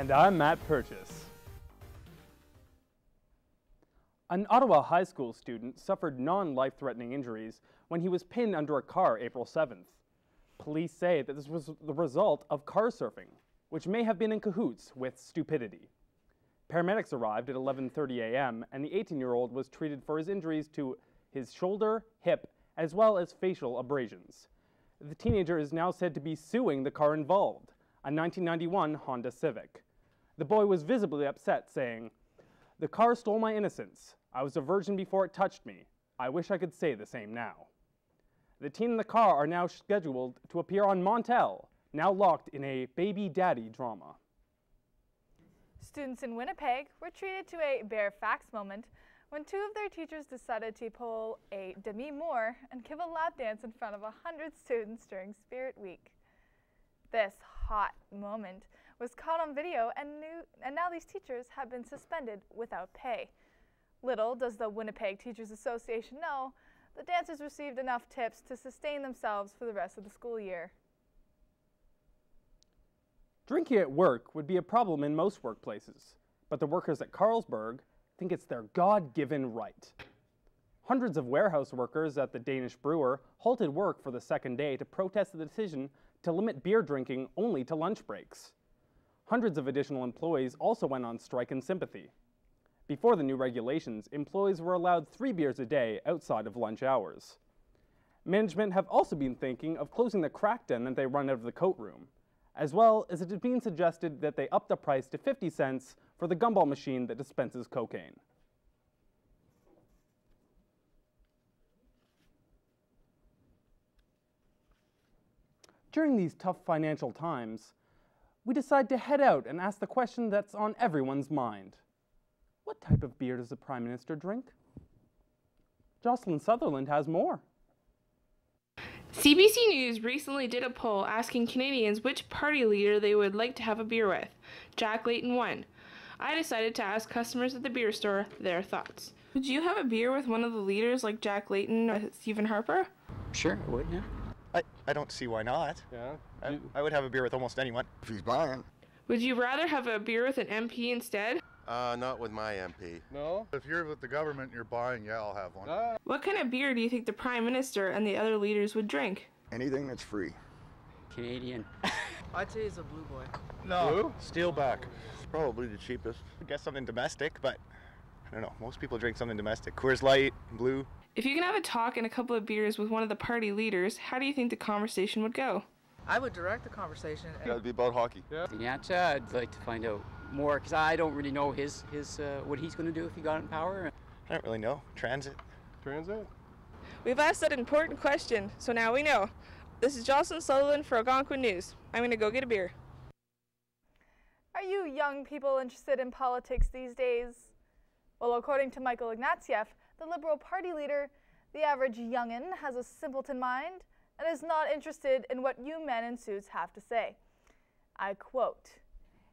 And I'm Matt Purchase. An Ottawa high school student suffered non-life-threatening injuries when he was pinned under a car April 7th. Police say that this was the result of car surfing, which may have been in cahoots with stupidity. Paramedics arrived at 11:30 a.m. and the 18-year-old was treated for his injuries to his shoulder, hip, as well as facial abrasions. The teenager is now said to be suing the car involved, a 1991 Honda Civic. The boy was visibly upset, saying, "The car stole my innocence. I was a virgin before it touched me. I wish I could say the same now." The teen and the car are now scheduled to appear on Montel, now locked in a baby daddy drama. Students in Winnipeg were treated to a bare facts moment when two of their teachers decided to pull a Demi Moore and give a lap dance in front of 100 students during Spirit Week. This hot moment was caught on video and now these teachers have been suspended without pay. Little does the Winnipeg Teachers Association know, the dancers received enough tips to sustain themselves for the rest of the school year. Drinking at work would be a problem in most workplaces, but the workers at Carlsberg think it's their God-given right. Hundreds of warehouse workers at the Danish brewer halted work for the second day to protest the decision to limit beer drinking only to lunch breaks. Hundreds of additional employees also went on strike in sympathy. Before the new regulations, employees were allowed 3 beers a day outside of lunch hours. Management have also been thinking of closing the crack den that they run out of the coat room, as well as it has been suggested that they up the price to 50 cents for the gumball machine that dispenses cocaine. During these tough financial times, we decide to head out and ask the question that's on everyone's mind. What type of beer does the Prime Minister drink? Jocelyn Sutherland has more. CBC News recently did a poll asking Canadians which party leader they would like to have a beer with. Jack Layton won. I decided to ask customers at the beer store their thoughts. Would you have a beer with one of the leaders like Jack Layton or Stephen Harper? Sure, I would, yeah. I don't see why not. Yeah. I would have a beer with almost anyone. If he's buying. Would you rather have a beer with an MP instead? Not with my MP. No? If you're with the government, you're buying, yeah, I'll have one. What kind of beer do you think the Prime Minister and the other leaders would drink? Anything that's free. Canadian. I'd say it's a Blue Boy. No. Blue? Steelback. Probably the cheapest. I guess something domestic, but I don't know. Most people drink something domestic. Coors Light, Blue. If you can have a talk and a couple of beers with one of the party leaders, how do you think the conversation would go? I would direct the conversation. It'd be about hockey. Yeah. I'd like to find out more because I don't really know his what he's going to do if he got in power. I don't really know. Transit. Transit? We've asked that important question, so now we know. This is Jocelyn Sutherland for Algonquin News. I'm going to go get a beer. Are you young people interested in politics these days? Well, according to Michael Ignatieff, the Liberal Party leader, the average young'un has a simpleton mind and is not interested in what you men in suits have to say. I quote,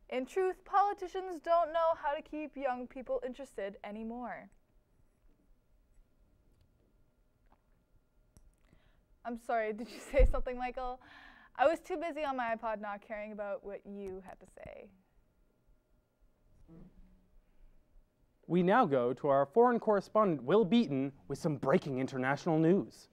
"In truth, politicians don't know how to keep young people interested anymore." I'm sorry, did you say something, Michael? I was too busy on my iPod not caring about what you had to say. We now go to our foreign correspondent, Will Beaton, with some breaking international news.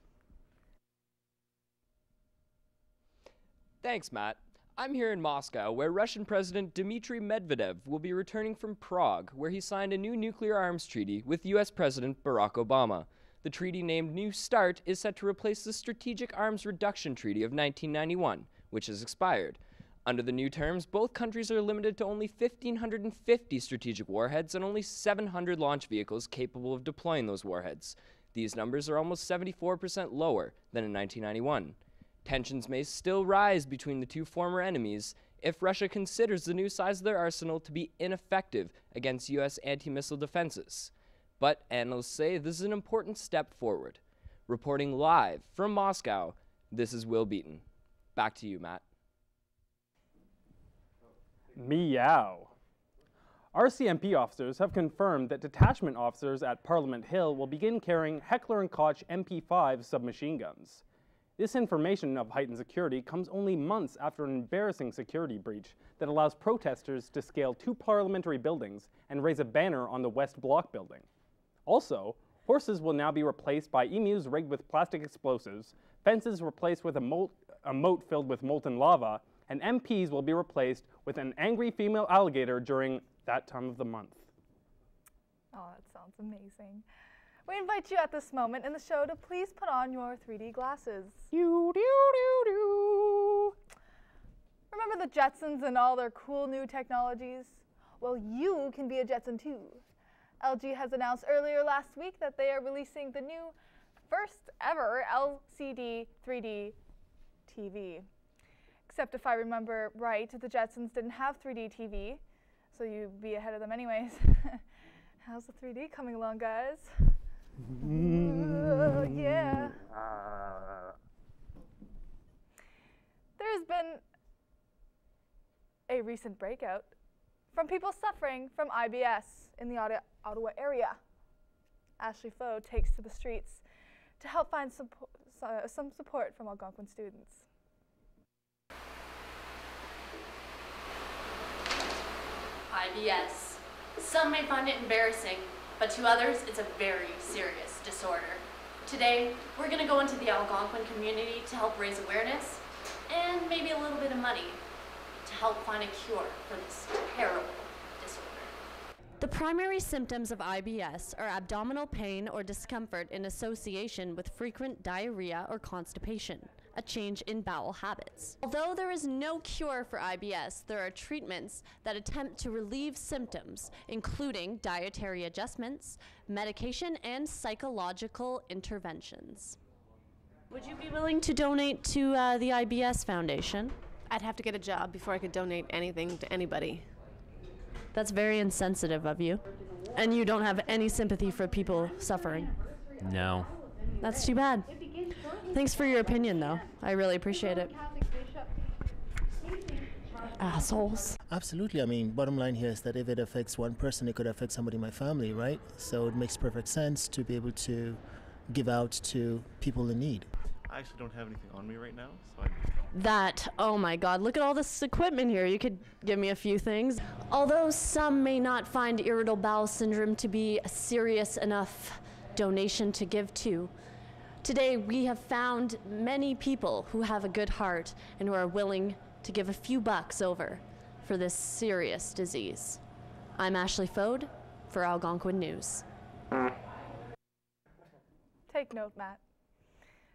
Thanks, Matt. I'm here in Moscow, where Russian President Dmitry Medvedev will be returning from Prague, where he signed a new nuclear arms treaty with U.S. President Barack Obama. The treaty, named New START, is set to replace the Strategic Arms Reduction Treaty of 1991, which has expired. Under the new terms, both countries are limited to only 1,550 strategic warheads and only 700 launch vehicles capable of deploying those warheads. These numbers are almost 74% lower than in 1991. Tensions may still rise between the two former enemies if Russia considers the new size of their arsenal to be ineffective against U.S. anti-missile defenses. But analysts say this is an important step forward. Reporting live from Moscow, this is Will Beaton. Back to you, Matt. Meow. RCMP officers have confirmed that detachment officers at Parliament Hill will begin carrying Heckler & Koch MP5 submachine guns. This information of heightened security comes only months after an embarrassing security breach that allows protesters to scale 2 parliamentary buildings and raise a banner on the West Block building. Also, horses will now be replaced by emus rigged with plastic explosives, fences replaced with a moat filled with molten lava, and MPs will be replaced with an angry female alligator during that time of the month. Oh, that sounds amazing. We invite you at this moment in the show to please put on your 3D glasses. Remember the Jetsons and all their cool new technologies? Well, you can be a Jetson too. LG has announced earlier last week that they are releasing the new first ever LCD 3D TV. Except if I remember right, the Jetsons didn't have 3D TV, so you'd be ahead of them anyways. How's the 3D coming along, guys? Yeah. There's been a recent breakout from people suffering from IBS in the Ottawa area. Ashley Foe takes to the streets to help find some support from Algonquin students. IBS. Some may find it embarrassing, but to others, it's a very serious disorder. Today, we're going to go into the Algonquin community to help raise awareness and maybe a little bit of money to help find a cure for this terrible disorder. The primary symptoms of IBS are abdominal pain or discomfort in association with frequent diarrhea or constipation, a change in bowel habits. Although there is no cure for IBS, there are treatments that attempt to relieve symptoms, including dietary adjustments, medication, and psychological interventions. Would you be willing to donate to the IBS Foundation? I'd have to get a job before I could donate anything to anybody. That's very insensitive of you. And you don't have any sympathy for people suffering. No. That's too bad. Thanks for your opinion, though. I really appreciate it. Assholes. Absolutely. I mean, bottom line here is that if it affects one person, it could affect somebody in my family, right? So it makes perfect sense to be able to give out to people in need. I actually don't have anything on me right now, so Oh my God, look at all this equipment here. You could give me a few things. Although some may not find irritable bowel syndrome to be a serious enough donation to give to, today we have found many people who have a good heart and who are willing to give a few bucks over for this serious disease. I'm Ashley Fode for Algonquin News. Take note, Matt.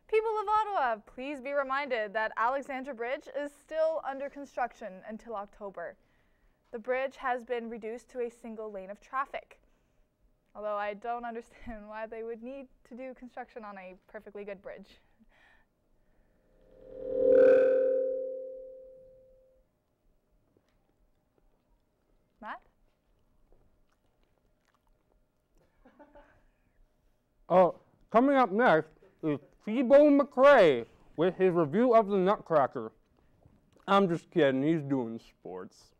People of Ottawa, please be reminded that Alexandra Bridge is still under construction until October. The bridge has been reduced to a single lane of traffic. Although I don't understand why they would need to do construction on a perfectly good bridge. Matt? Coming up next is Phoebo McRae with his review of the Nutcracker. I'm just kidding, he's doing sports.